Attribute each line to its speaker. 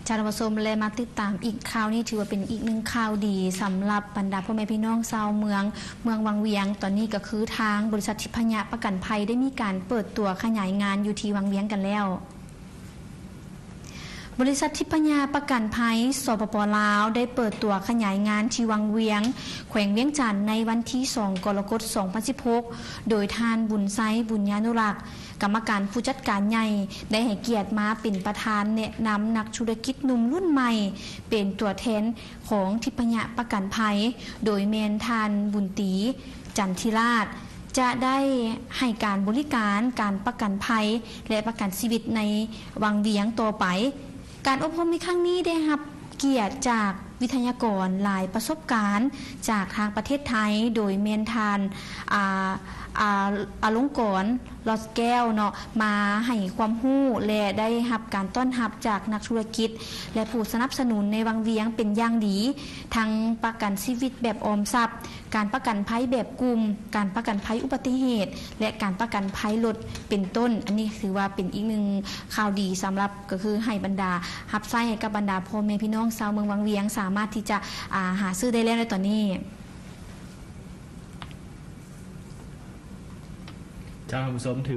Speaker 1: จารย์ผู้ชมและมาติดตามอีกข่าวนี้ถือว่าเป็นอีกหนึ่งข่าวดีสำหรับบรรดาพ่อแม่พี่น้องชาวเมืองวังเวียงตอนนี้ก็คือทางบริษัททิพยประกันภัยได้มีการเปิดตัวขยายงานอยู่ที่วังเวียงกันแล้วบริษัททิพยประกันภัยสปป.ลาวได้เปิดตัวขยายงานที่วังเวียงแขวงเวียงจันทน์ในวันที่2 กรกฎาคม 2016 โดยท่านบุญไซบุญญานุรักษ์กรรมการผู้จัดการใหญ่ได้ให้เกียรติมาเป็นประธานแนะนำนักธุรกิจหนุ่มรุ่นใหม่เป็นตัวแทนของทิพยประกันภัยโดยเมนทานบุญตีจันทิราชจะได้ให้การบริการการประกันภัยและประกันชีวิตในวังเวียงต่อไปการอบรมในครั้งนี้ได้รับเกียรติจากวิทยากรหลายประสบการณ์จากทางประเทศไทยโดยเมนทานลงกรลอสแก้วเนาะมาให้ความรู้และได้รับการต้อนรับจากนักธุรกิจและผู้สนับสนุนในวังเวียงเป็นอย่างดีทั้งประกันชีวิตแบบออมทรัพย์การประกันภัยแบบกลุ่มการประกันภัยอุบัติเหตุและการประกันภัยรถเป็นต้นอันนี้ถือว่าเป็นอีกหนึ่งข่าวดีสำหรับก็คือให้บรรดารับใช้ให้กับบรรดาพ่อแม่พี่น้องชาวเมืองวังเวียงสามารถที่จะหาซื้อได้แล้วในตอนนี้
Speaker 2: ท่านผู้ชมถือ